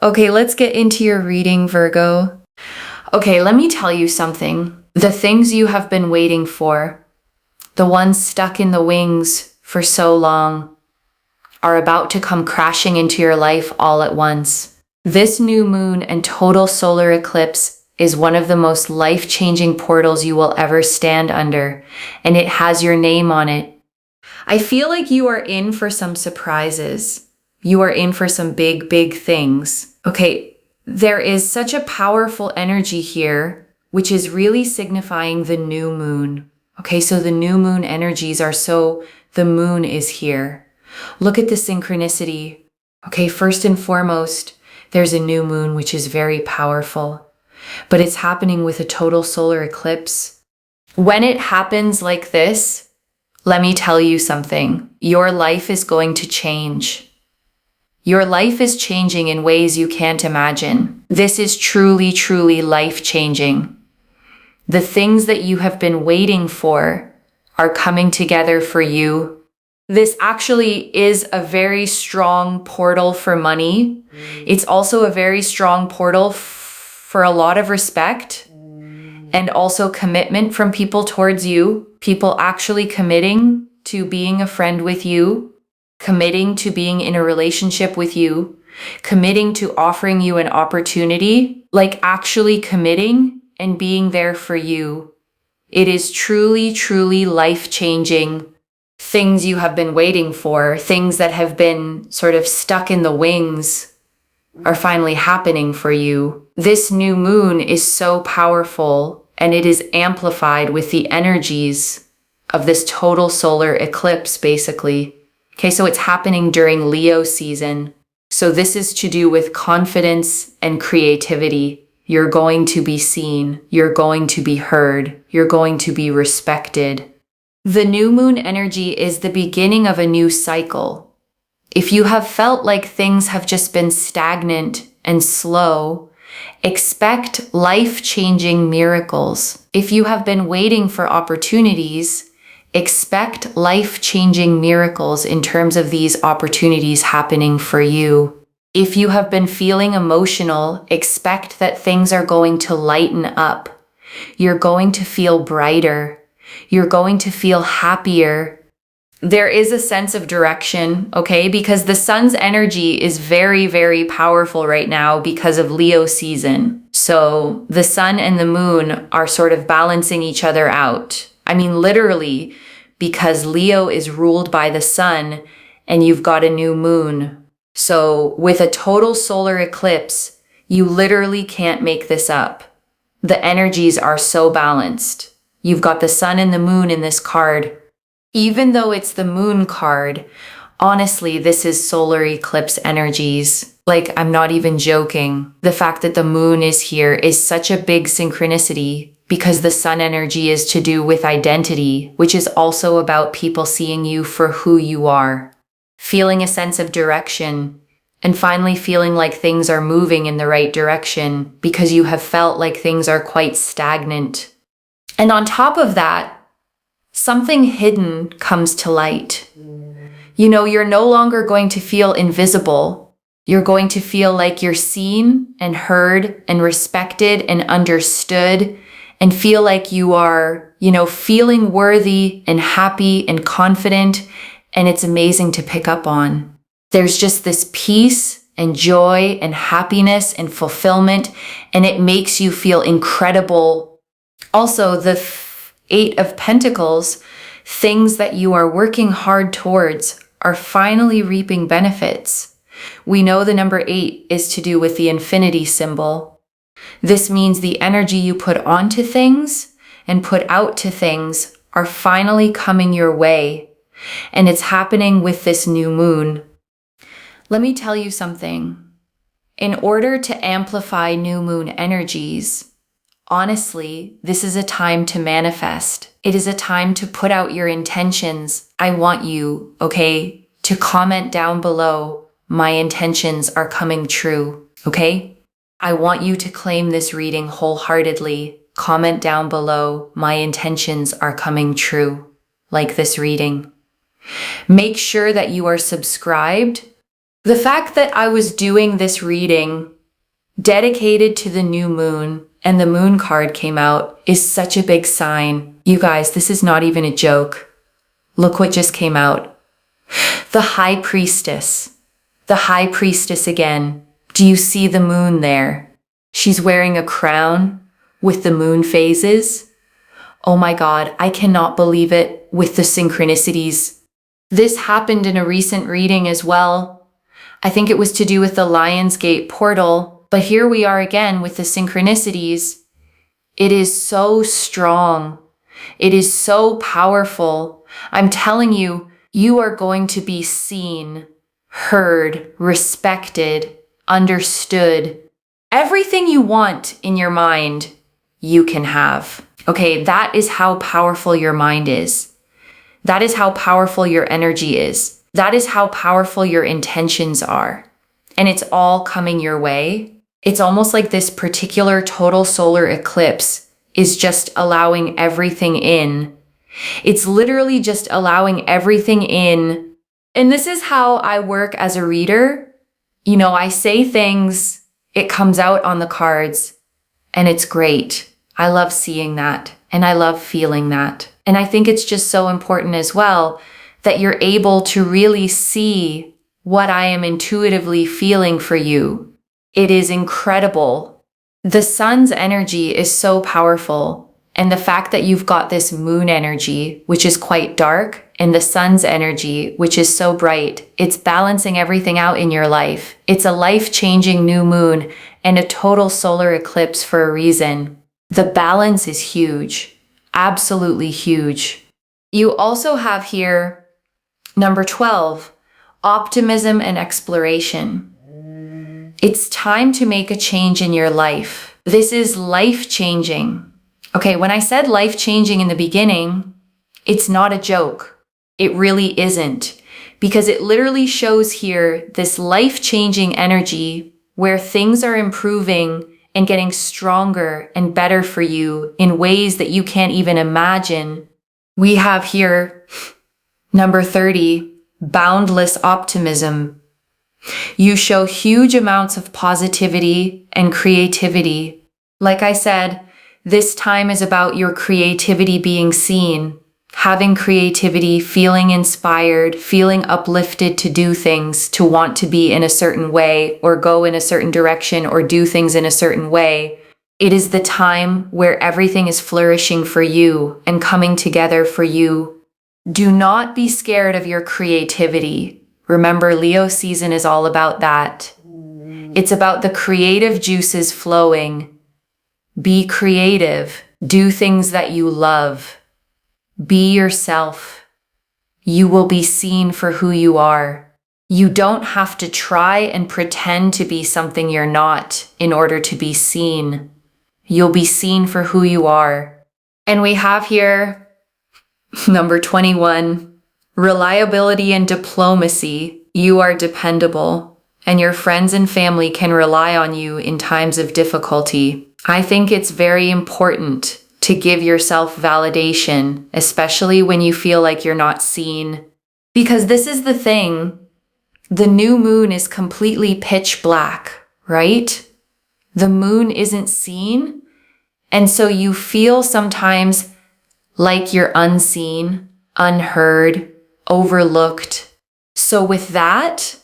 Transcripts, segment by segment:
Okay, let's get into your reading, Virgo. Okay, let me tell you something. The things you have been waiting for, the ones stuck in the wings for so long, are about to come crashing into your life all at once. This new moon and total solar eclipse is one of the most life-changing portals you will ever stand under, and it has your name on it. I feel like you are in for some surprises. You are in for some big, big things. Okay, there is such a powerful energy here, which is really signifying the new moon. Okay, so the new moon energies are the moon is here. Look at the synchronicity. Okay, first and foremost, there's a new moon, which is very powerful, but it's happening with a total solar eclipse. When it happens like this, let me tell you something. Your life is going to change. Your life is changing in ways you can't imagine. This is truly, truly life-changing. The things that you have been waiting for are coming together for you. This actually is a very strong portal for money. It's also a very strong portal for a lot of respect and also commitment from people towards you. People actually committing to being a friend with you, committing to being in a relationship with you, committing to offering you an opportunity, like actually committing and being there for you. It is truly, truly life-changing. Things you have been waiting for, things that have been sort of stuck in the wings, are finally happening for you. This new moon is so powerful, and it is amplified with the energies of this total solar eclipse, basically. Okay, so it's happening during Leo season. So this is to do with confidence and creativity. You're going to be seen. You're going to be heard. You're going to be respected. The new moon energy is the beginning of a new cycle. If you have felt like things have just been stagnant and slow, expect life-changing miracles. If you have been waiting for opportunities, expect life-changing miracles in terms of these opportunities happening for you. If you have been feeling emotional, expect that things are going to lighten up. You're going to feel brighter. You're going to feel happier. There is a sense of direction, okay? Because the sun's energy is very, very powerful right now because of Leo season. So the sun and the moon are sort of balancing each other out. I mean, literally, because Leo is ruled by the sun and you've got a new moon. So with a total solar eclipse, you literally can't make this up. The energies are so balanced. You've got the sun and the moon in this card. Even though it's the moon card, honestly, this is solar eclipse energies. Like, I'm not even joking. The fact that the moon is here is such a big synchronicity because the sun energy is to do with identity, which is also about people seeing you for who you are, feeling a sense of direction, and finally feeling like things are moving in the right direction because you have felt like things are quite stagnant. And on top of that, something hidden comes to light. You know, you're no longer going to feel invisible. You're going to feel like you're seen and heard and respected and understood and feel like you are, feeling worthy and happy and confident. And it's amazing to pick up on. There's just this peace and joy and happiness and fulfillment, and it makes you feel incredible. Also, the Eight of Pentacles, things that you are working hard towards are finally reaping benefits. We know the number 8 is to do with the infinity symbol. This means the energy you put onto things and put out to things are finally coming your way. And it's happening with this new moon. Let me tell you something. In order to amplify new moon energies, honestly, this is a time to manifest. It is a time to put out your intentions. I want you, okay, to comment down below, my intentions are coming true, okay? I want you to claim this reading wholeheartedly. Comment down below, my intentions are coming true, like this reading. Make sure that you are subscribed. The fact that I was doing this reading dedicated to the new moon, and the moon card came out, is such a big sign. You guys, this is not even a joke. Look what just came out. The High Priestess. The High Priestess again. Do you see the moon there? She's wearing a crown with the moon phases. Oh my God, I cannot believe it with the synchronicities. This happened in a recent reading as well. I think it was to do with the Lionsgate portal, but here we are again with the synchronicities. It is so strong. It is so powerful. I'm telling you, you are going to be seen, heard, respected, understood. Everything you want in your mind, you can have. Okay, that is how powerful your mind is. That is how powerful your energy is. That is how powerful your intentions are. And it's all coming your way. It's almost like this particular total solar eclipse is just allowing everything in. It's literally just allowing everything in. And this is how I work as a reader. You know, I say things, it comes out on the cards, and it's great. I love seeing that, and I love feeling that. And I think it's just so important as well that you're able to really see what I am intuitively feeling for you. It is incredible. The sun's energy is so powerful, and the fact that you've got this moon energy, which is quite dark, and the sun's energy, which is so bright, it's balancing everything out in your life. It's a life-changing new moon and a total solar eclipse for a reason. The balance is huge, absolutely huge. You also have here number 12, optimism and exploration. It's time to make a change in your life. This is life-changing. Okay, when I said life-changing in the beginning, it's not a joke. It really isn't, because it literally shows here this life-changing energy where things are improving and getting stronger and better for you in ways that you can't even imagine. We have here number 30, boundless optimism. You show huge amounts of positivity and creativity. Like I said, this time is about your creativity being seen, having creativity, feeling inspired, feeling uplifted to do things, to want to be in a certain way or go in a certain direction or do things in a certain way. It is the time where everything is flourishing for you and coming together for you. Do not be scared of your creativity. Remember, Leo season is all about that. It's about the creative juices flowing. Be creative. Do things that you love. Be yourself. You will be seen for who you are. You don't have to try and pretend to be something you're not in order to be seen. You'll be seen for who you are. And we have here number 21, reliability and diplomacy. You are dependable, and your friends and family can rely on you in times of difficulty. I think it's very important to give yourself validation, especially when you feel like you're not seen. Because this is the thing, the new moon is completely pitch black, right? The moon isn't seen, and so you feel sometimes like you're unseen, unheard, overlooked. So with that,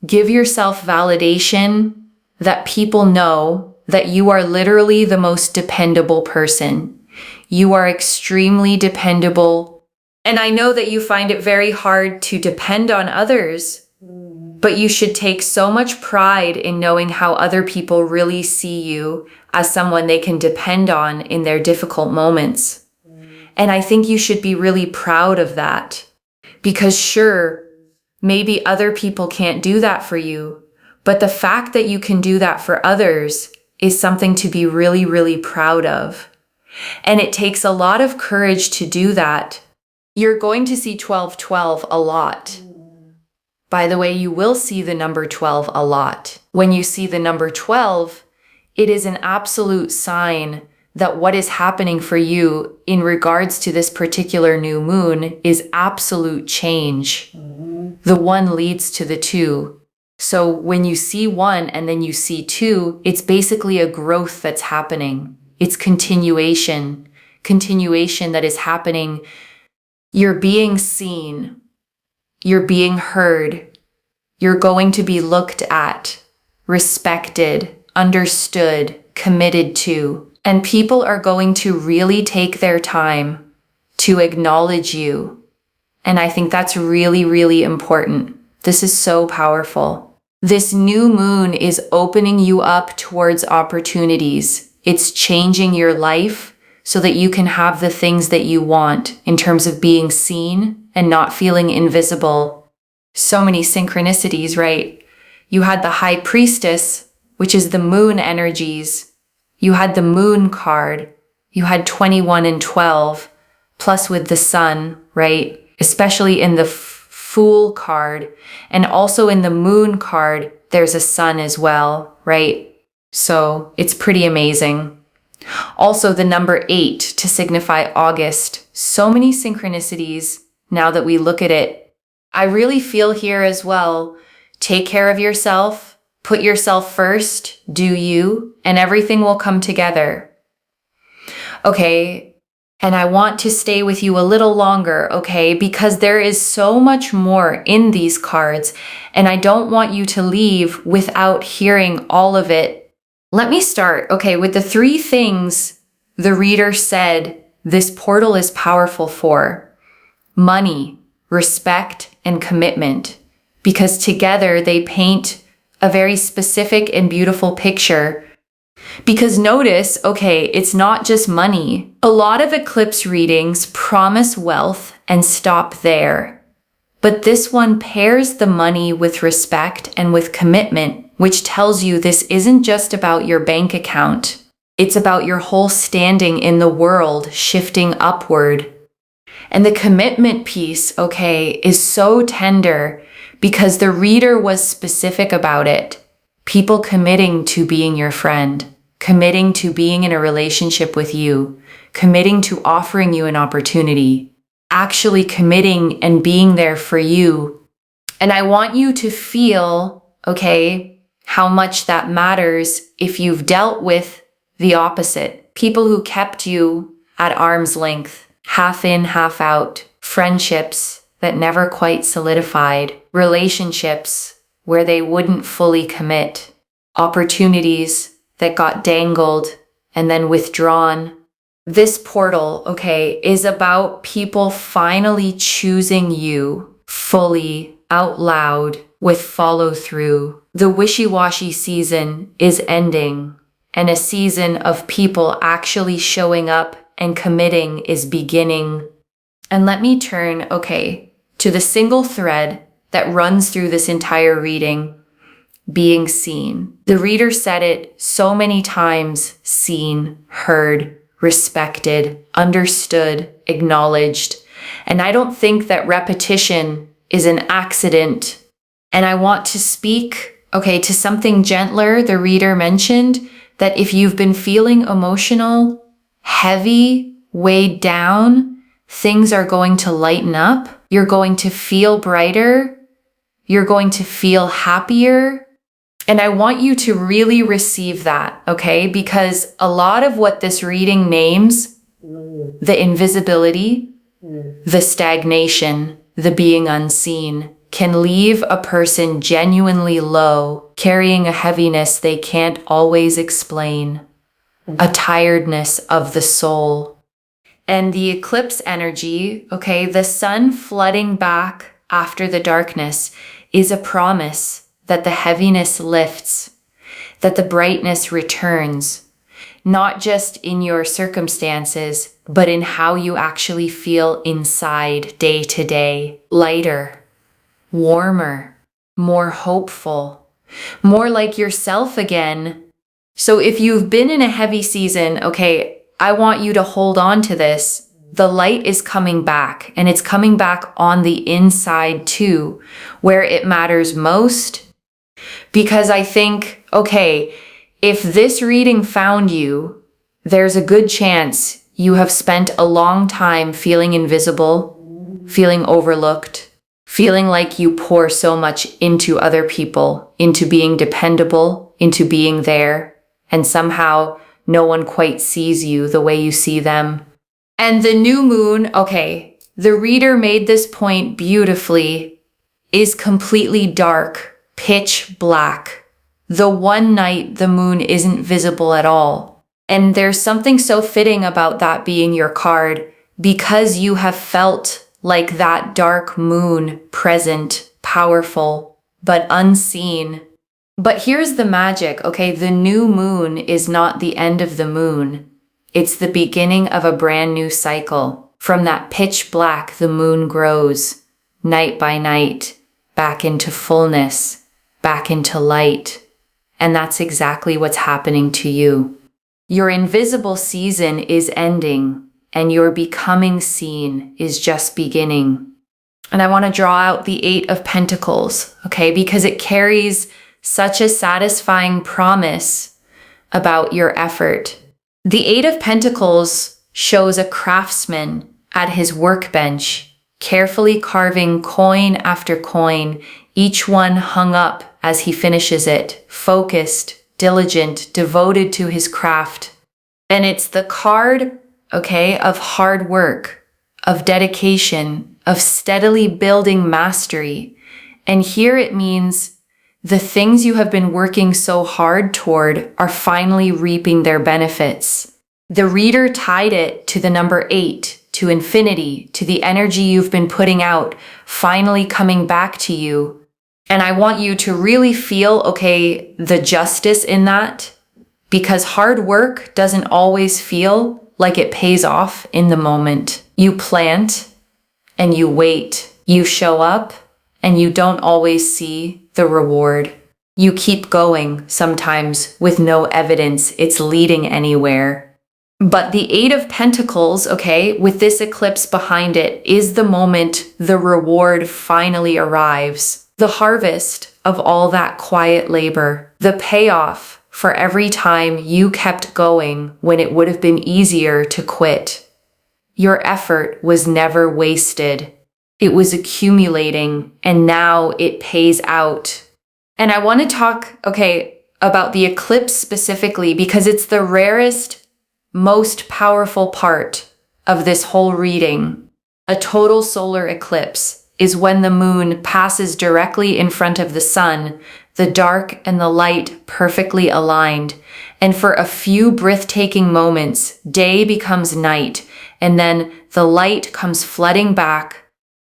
give yourself validation that people know that you are literally the most dependable person. You are extremely dependable. And I know that you find it very hard to depend on others, but you should take so much pride in knowing how other people really see you as someone they can depend on in their difficult moments. And I think you should be really proud of that. Because sure, maybe other people can't do that for you, but the fact that you can do that for others is something to be really, really proud of. And it takes a lot of courage to do that. You're going to see 1212 a lot. By the way, you will see the number 12 a lot. When you see the number 12, it is an absolute sign that what is happening for you in regards to this particular new moon is absolute change. The one leads to the two. So when you see one and then you see two, it's basically a growth that's happening. It's continuation that is happening. You're being seen. You're being heard. You're going to be looked at, respected, understood, committed to. And people are going to really take their time to acknowledge you. And I think that's really, really important. This is so powerful. This new moon is opening you up towards opportunities. It's changing your life so that you can have the things that you want in terms of being seen and not feeling invisible. So many synchronicities, right? You had the High Priestess, which is the moon energies. You had the moon card. You had 21 and 12, plus with the sun, right? Especially in the Fool card, and also in the moon card, there's a sun as well, right? So it's pretty amazing. Also the number 8 to signify August. So many synchronicities now that we look at it. I really feel here as well, take care of yourself, put yourself first, do you, and everything will come together. Okay. And I want to stay with you a little longer, okay? Because there is so much more in these cards, and I don't want you to leave without hearing all of it. Let me start, okay, with the 3 things the reader said this portal is powerful for. Money, respect, and commitment. Because together they paint a very specific and beautiful picture. Because notice, okay, it's not just money. A lot of eclipse readings promise wealth and stop there. But this one pairs the money with respect and with commitment, which tells you this isn't just about your bank account. It's about your whole standing in the world shifting upward. And the commitment piece, okay, is so tender because the reader was specific about it. People committing to being your friend. Committing to being in a relationship with you, committing to offering you an opportunity, actually committing and being there for you. And I want you to feel, okay, how much that matters if you've dealt with the opposite. People who kept you at arm's length, half in, half out, friendships that never quite solidified, relationships where they wouldn't fully commit, opportunities that got dangled and then withdrawn. This portal, okay, is about people finally choosing you fully, out loud, with follow through. The wishy-washy season is ending, and a season of people actually showing up and committing is beginning. And let me turn, okay, to the single thread that runs through this entire reading. Being seen. The reader said it so many times, seen, heard, respected, understood, acknowledged. And I don't think that repetition is an accident. And I want to speak, okay, to something gentler. The reader mentioned that if you've been feeling emotional, heavy, weighed down, things are going to lighten up. You're going to feel brighter. You're going to feel happier. And I want you to really receive that, okay? Because a lot of what this reading names, the invisibility, the stagnation, the being unseen, can leave a person genuinely low, carrying a heaviness they can't always explain, a tiredness of the soul. And the eclipse energy, okay, the sun flooding back after the darkness is a promise that the heaviness lifts, that the brightness returns, not just in your circumstances, but in how you actually feel inside day to day. Lighter, warmer, more hopeful, more like yourself again. So if you've been in a heavy season, okay, I want you to hold on to this. The light is coming back, and it's coming back on the inside too, where it matters most. Because I think, okay, if this reading found you, there's a good chance you have spent a long time feeling invisible, feeling overlooked, feeling like you pour so much into other people, into being dependable, into being there, and somehow no one quite sees you the way you see them. And the new moon, okay, the reader made this point beautifully, is completely dark, pitch black. The one night the moon isn't visible at all. And there's something so fitting about that being your card, because you have felt like that dark moon present, powerful, but unseen. But here's the magic, okay? The new moon is not the end of the moon. It's the beginning of a brand new cycle. From that pitch black, the moon grows, night by night, back into fullness, back into light. And that's exactly what's happening to you. Your invisible season is ending, and your becoming seen is just beginning. And I want to draw out the 8 of Pentacles, okay? Because it carries such a satisfying promise about your effort. The 8 of Pentacles shows a craftsman at his workbench, carefully carving coin after coin, each one hung up as he finishes it, focused, diligent, devoted to his craft. And it's the card, okay, of hard work, of dedication, of steadily building mastery. And here it means the things you have been working so hard toward are finally reaping their benefits. The reader tied it to the number 8, to infinity, to the energy you've been putting out, finally coming back to you. And I want you to really feel, okay, the justice in that, because hard work doesn't always feel like it pays off in the moment. You plant and you wait. You show up and you don't always see the reward. You keep going, sometimes with no evidence it's leading anywhere. But the 8 of Pentacles, okay, with this eclipse behind it, is the moment the reward finally arrives. The harvest of all that quiet labor. The payoff for every time you kept going when it would have been easier to quit. Your effort was never wasted. It was accumulating, and now it pays out. And I want to talk, okay, about the eclipse specifically because it's the rarest, most powerful part of this whole reading. A total solar eclipse is when the moon passes directly in front of the sun, the dark and the light perfectly aligned. And for a few breathtaking moments, day becomes night, and then the light comes flooding back.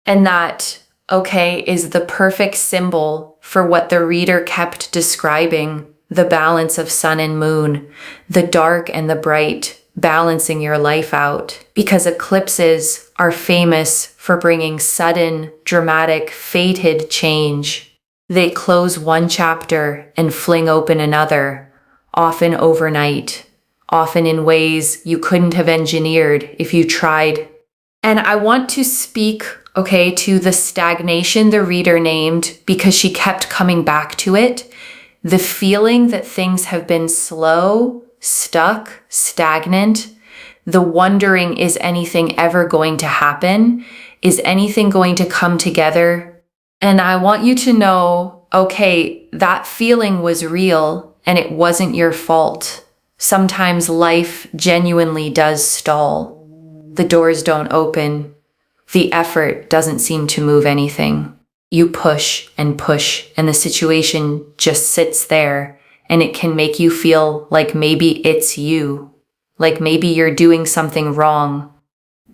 And that, okay, is the perfect symbol for what the reader kept describing, the balance of sun and moon, the dark and the bright, balancing your life out. Because eclipses are famous for bringing sudden, dramatic, fated change. They close one chapter and fling open another, often overnight, often in ways you couldn't have engineered if you tried. And I want to speak, okay, to the stagnation the reader named because she kept coming back to it. The feeling that things have been slow, stuck, stagnant. The wondering, is anything ever going to happen? Is anything going to come together? And I want you to know, okay, that feeling was real and it wasn't your fault. Sometimes life genuinely does stall. The doors don't open. The effort doesn't seem to move anything. You push and the situation just sits there, and it can make you feel like maybe it's you, like maybe you're doing something wrong.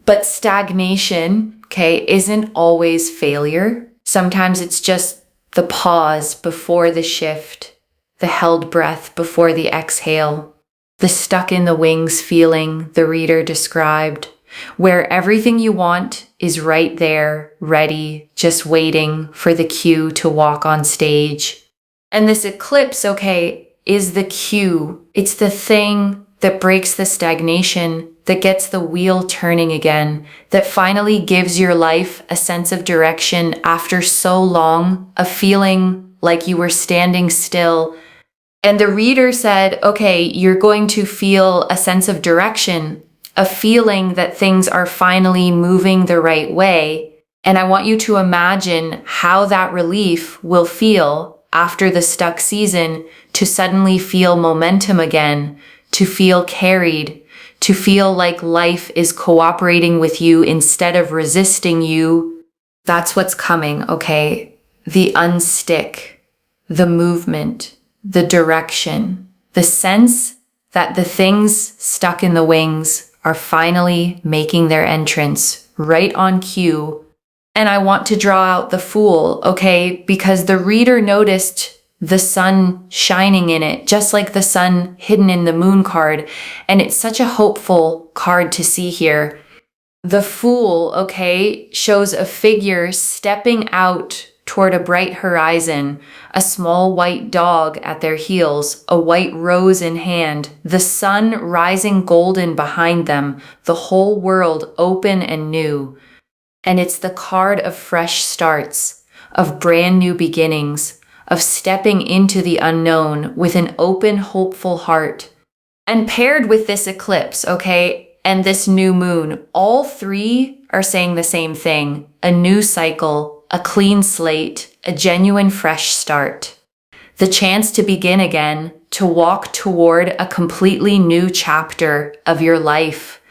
But stagnation, okay, isn't always failure. Sometimes it's just the pause before the shift, the held breath before the exhale, the stuck in the wings feeling the reader described, where everything you want is right there, ready, just waiting for the cue to walk on stage. And this eclipse, okay, is the cue. It's the thing that breaks the stagnation, that gets the wheel turning again, that finally gives your life a sense of direction after so long of feeling like you were standing still. And the reader said, okay, you're going to feel a sense of direction, a feeling that things are finally moving the right way. And I want you to imagine how that relief will feel after the stuck season, to suddenly feel momentum again, to feel carried, to feel like life is cooperating with you instead of resisting you. That's what's coming, okay? The unstick, the movement, the direction, the sense that the things stuck in the wings are finally making their entrance right on cue. And I want to draw out the Fool, okay? Because the reader noticed the sun shining in it, just like the sun hidden in the moon card. And it's such a hopeful card to see here. The Fool, okay, shows a figure stepping out toward a bright horizon, a small white dog at their heels, a white rose in hand, the sun rising golden behind them, the whole world open and new. And it's the card of fresh starts, of brand new beginnings, of stepping into the unknown with an open, hopeful heart. And paired with this eclipse, okay, and this new moon, all three are saying the same thing: a new cycle, a clean slate, a genuine fresh start. The chance to begin again, to walk toward a completely new chapter of your life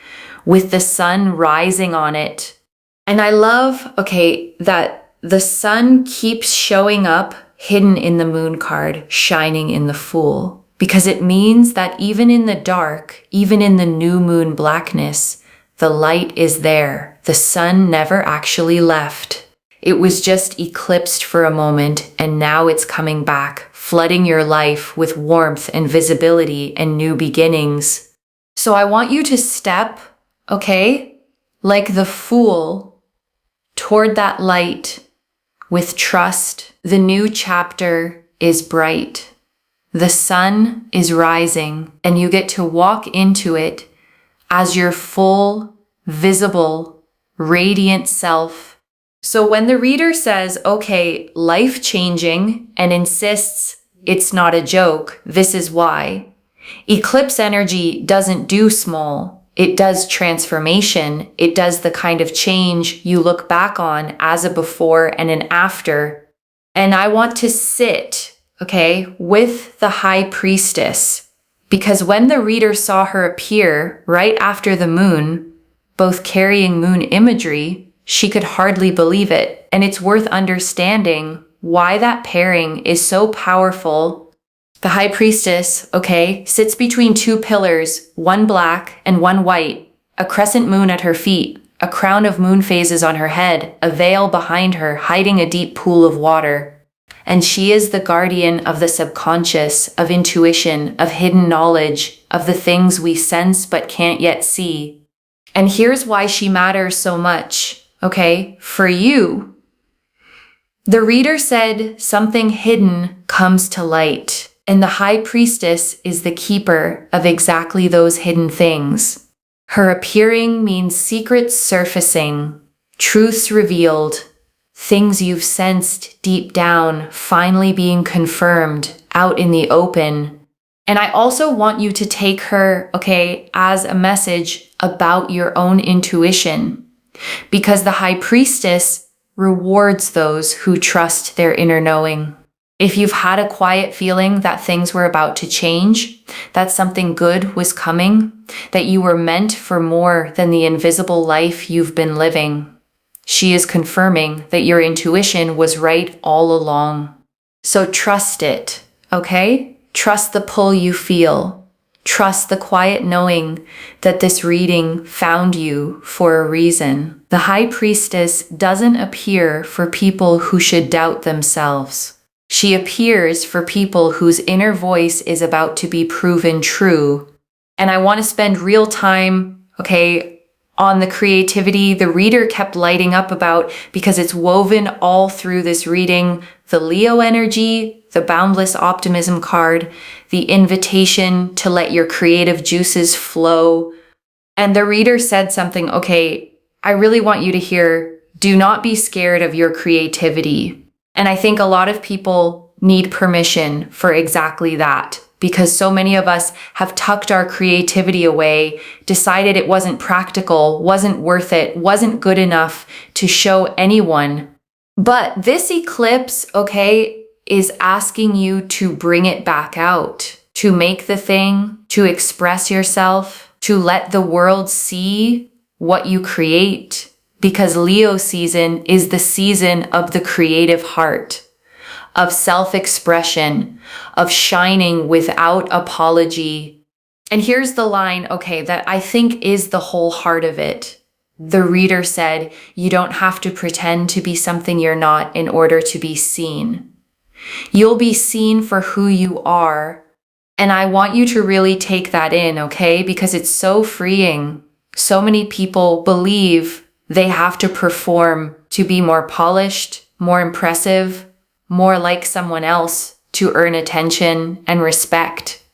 with the sun rising on it. And I love, okay, that the sun keeps showing up hidden in the moon card, shining in the Fool, because it means that even in the dark, even in the new moon blackness, the light is there. The sun never actually left. It was just eclipsed for a moment, and now it's coming back, flooding your life with warmth and visibility and new beginnings. So I want you to step, okay, like the Fool, toward that light with trust. The new chapter is bright. The sun is rising, and you get to walk into it as your full, visible, radiant self. So when the reader says, okay, life-changing, and insists it's not a joke, this is why. Eclipse energy doesn't do small. It does transformation. It does the kind of change you look back on as a before and an after. And I want to sit, okay, with the High Priestess, because when the reader saw her appear right after the moon, both carrying moon imagery, she could hardly believe it. And it's worth understanding why that pairing is so powerful. The High Priestess, okay, sits between two pillars, one black and one white, a crescent moon at her feet, a crown of moon phases on her head, a veil behind her hiding a deep pool of water. And she is the guardian of the subconscious, of intuition, of hidden knowledge, of the things we sense but can't yet see. And here's why she matters so much, okay, for you. The reader said something hidden comes to light. And the High Priestess is the keeper of exactly those hidden things. Her appearing means secrets surfacing, truths revealed, things you've sensed deep down finally being confirmed out in the open. And I also want you to take her, okay, as a message about your own intuition, because the High Priestess rewards those who trust their inner knowing. If you've had a quiet feeling that things were about to change, that something good was coming, that you were meant for more than the invisible life you've been living, she is confirming that your intuition was right all along. So trust it, okay? Trust the pull you feel. Trust the quiet knowing that this reading found you for a reason. The High Priestess doesn't appear for people who should doubt themselves. She appears for people whose inner voice is about to be proven true. And I want to spend real time, okay, on the creativity the reader kept lighting up about, because it's woven all through this reading. The Leo energy, the boundless optimism card, the invitation to let your creative juices flow. And the reader said something, okay, I really want you to hear, do not be scared of your creativity. And I think a lot of people need permission for exactly that, because so many of us have tucked our creativity away, decided it wasn't practical, wasn't worth it, wasn't good enough to show anyone. But this eclipse, okay, is asking you to bring it back out, to make the thing, to express yourself, to let the world see what you create, because Leo season is the season of the creative heart, of self-expression, of shining without apology. And here's the line, okay, that I think is the whole heart of it. The reader said, you don't have to pretend to be something you're not in order to be seen. You'll be seen for who you are. And I want you to really take that in, okay? Because it's so freeing. So many people believe they have to perform to be more polished, more impressive, more like someone else to earn attention and respect.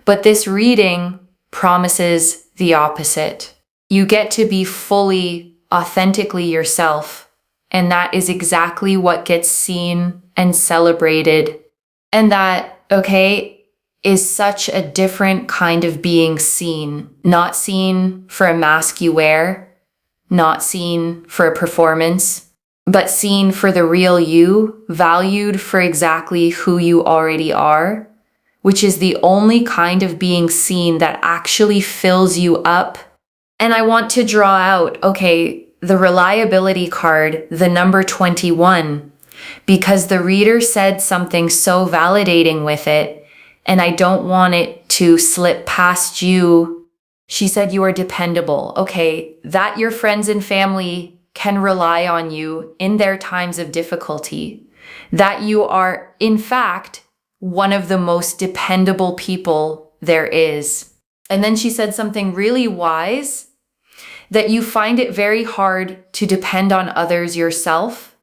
But this reading promises the opposite. You get to be fully, authentically yourself. And that is exactly what gets seen and celebrated. And that, okay, is such a different kind of being seen. Not seen for a mask you wear, not seen for a performance, but seen for the real you, valued for exactly who you already are, which is the only kind of being seen that actually fills you up. And I want to draw out, okay, the reliability card, the number 21, because the reader said something so validating with it, and I don't want it to slip past you. She said you are dependable. Okay, that your friends and family can rely on you in their times of difficulty, that you are, in fact, one of the most dependable people there is. And then she said something really wise, that you find it very hard to depend on others yourself.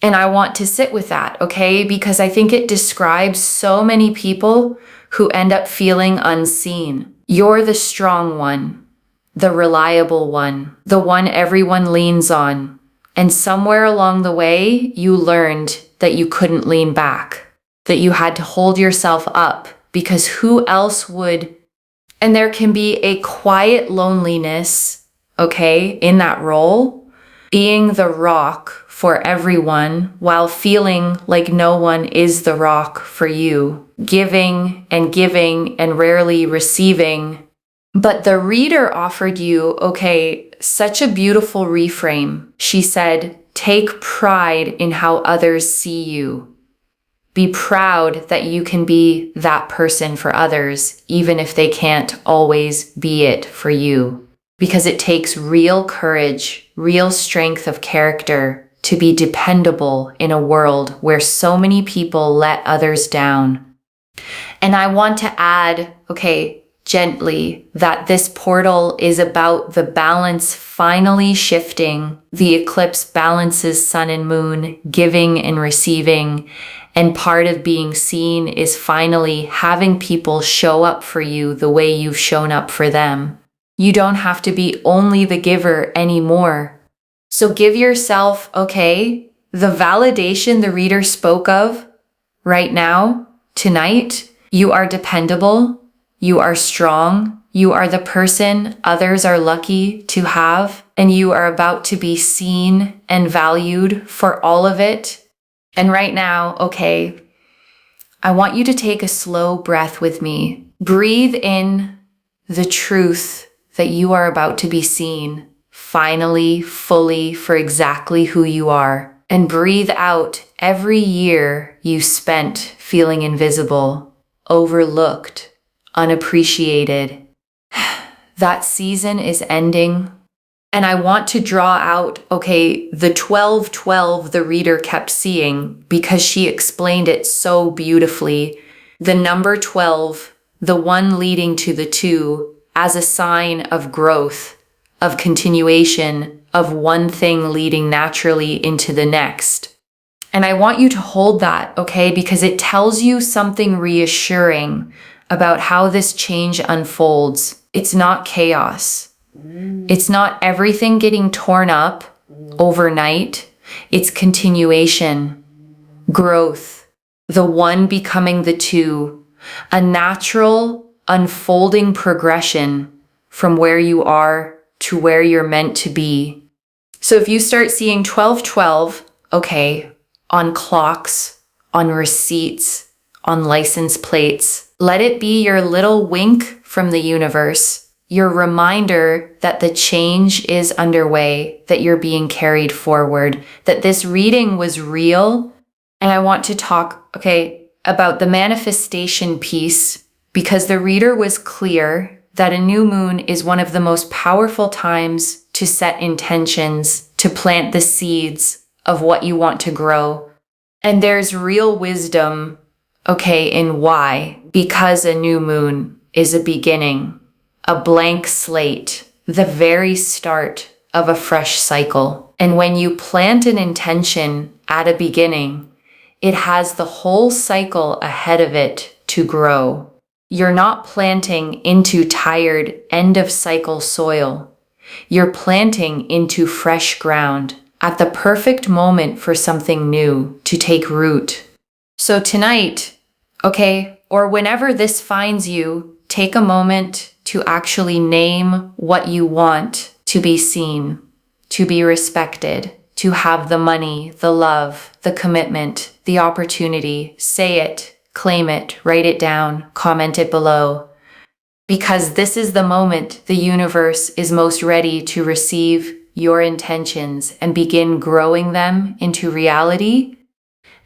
And I want to sit with that, okay? Because I think it describes so many people who end up feeling unseen. You're the strong one, the reliable one, the one everyone leans on. And somewhere along the way, you learned that you couldn't lean back, that you had to hold yourself up, because who else would? And there can be a quiet loneliness, okay, in that role, being the rock for everyone while feeling like no one is the rock for you, giving and rarely receiving. But the reader offered you, okay, such a beautiful reframe. She said, take pride in how others see you. Be proud that you can be that person for others, even if they can't always be it for you. Because it takes real courage, real strength of character to be dependable in a world where so many people let others down. And I want to add, okay, gently, that this portal is about the balance finally shifting. The eclipse balances sun and moon, giving and receiving. And part of being seen is finally having people show up for you the way you've shown up for them. You don't have to be only the giver anymore. So give yourself, okay, the validation the reader spoke of right now, tonight. You are dependable. You are strong. You are the person others are lucky to have, and you are about to be seen and valued for all of it. And right now, okay, I want you to take a slow breath with me. Breathe in the truth that you are about to be seen, finally, fully, for exactly who you are. And breathe out every year you spent feeling invisible, overlooked, unappreciated. That season is ending. And I want to draw out, okay, the 12-12 the reader kept seeing, because she explained it so beautifully. The number 12, the one leading to the 2, as a sign of growth, of continuation, of one thing leading naturally into the next. And I want you to hold that, okay, because it tells you something reassuring about how this change unfolds. It's not chaos. It's not everything getting torn up overnight. It's continuation, growth, the one becoming the 2, a natural unfolding progression from where you are to where you're meant to be. So if you start seeing 1212, okay, on clocks, on receipts, on license plates, let it be your little wink from the universe, your reminder that the change is underway, that you're being carried forward, that this reading was real. And I want to talk, okay, about the manifestation piece, because the reader was clear that a new moon is one of the most powerful times to set intentions, to plant the seeds of what you want to grow. And there's real wisdom, okay, in why. Because a new moon is a beginning, a blank slate, the very start of a fresh cycle. And when you plant an intention at a beginning, it has the whole cycle ahead of it to grow. You're not planting into tired end-of-cycle soil. You're planting into fresh ground at the perfect moment for something new to take root. So tonight, okay, or whenever this finds you, take a moment to actually name what you want to be seen, to be respected, to have the money, the love, the commitment, the opportunity. Say it, claim it, write it down, comment it below. Because this is the moment the universe is most ready to receive your intentions and begin growing them into reality.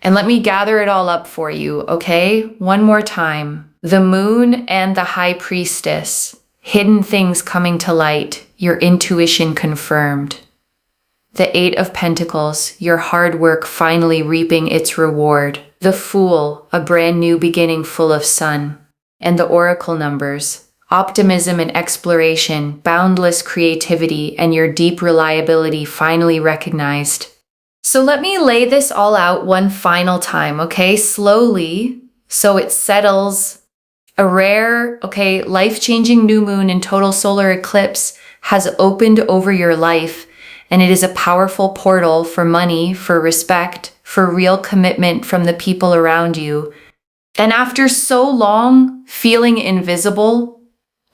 And let me gather it all up for you, okay? One more time. The moon and the high priestess, hidden things coming to light, your intuition confirmed. The Eight of Pentacles, your hard work finally reaping its reward. The Fool, a brand new beginning full of sun. And the Oracle numbers, optimism and exploration, boundless creativity, and your deep reliability finally recognized. So let me lay this all out one final time, okay? Slowly, so it settles. A rare, okay, life-changing new moon and total solar eclipse has opened over your life, and it is a powerful portal for money, for respect, for real commitment from the people around you. And after so long feeling invisible,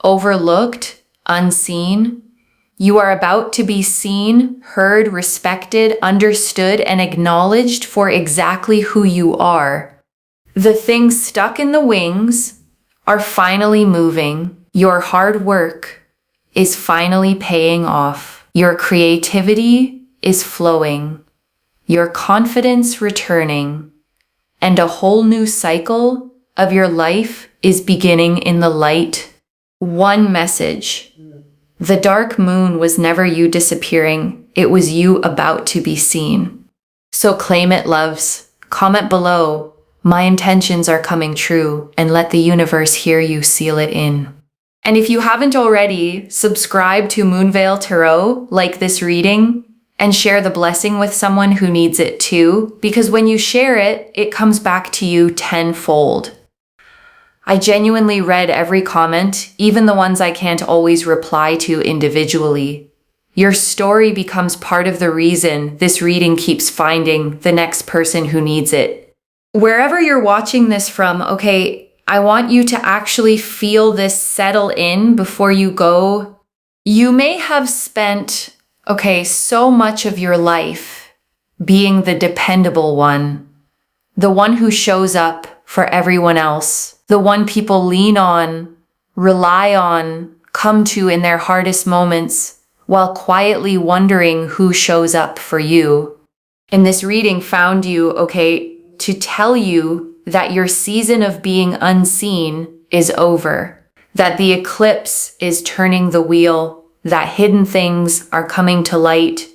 overlooked, unseen, you are about to be seen, heard, respected, understood, and acknowledged for exactly who you are. The things stuck in the wings are finally moving. Your hard work is finally paying off. Your creativity is flowing. Your confidence returning. And a whole new cycle of your life is beginning in the light. One message. The dark moon was never you disappearing. It was you about to be seen. So claim it, loves. Comment below. My intentions are coming true, and let the universe hear you seal it in. And if you haven't already, subscribe to Moonveil Tarot, like this reading, and share the blessing with someone who needs it too, because when you share it, it comes back to you tenfold. I genuinely read every comment, even the ones I can't always reply to individually. Your story becomes part of the reason this reading keeps finding the next person who needs it. Wherever you're watching this from, okay, I want you to actually feel this settle in before you go. You may have spent, okay, so much of your life being the dependable one, the one who shows up for everyone else, the one people lean on, rely on, come to in their hardest moments, while quietly wondering who shows up for you. And this reading found you, okay, to tell you that your season of being unseen is over, that the eclipse is turning the wheel, that hidden things are coming to light,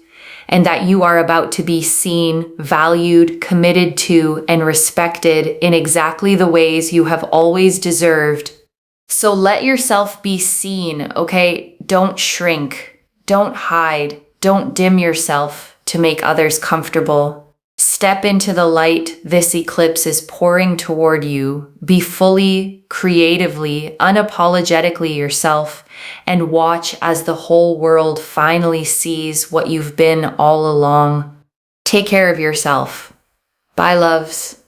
and that you are about to be seen, valued, committed to, and respected in exactly the ways you have always deserved. So let yourself be seen, okay? Don't shrink, don't hide, don't dim yourself to make others comfortable. Step into the light this eclipse is pouring toward you. Be fully, creatively, unapologetically yourself, and watch as the whole world finally sees what you've been all along. Take care of yourself. Bye, loves.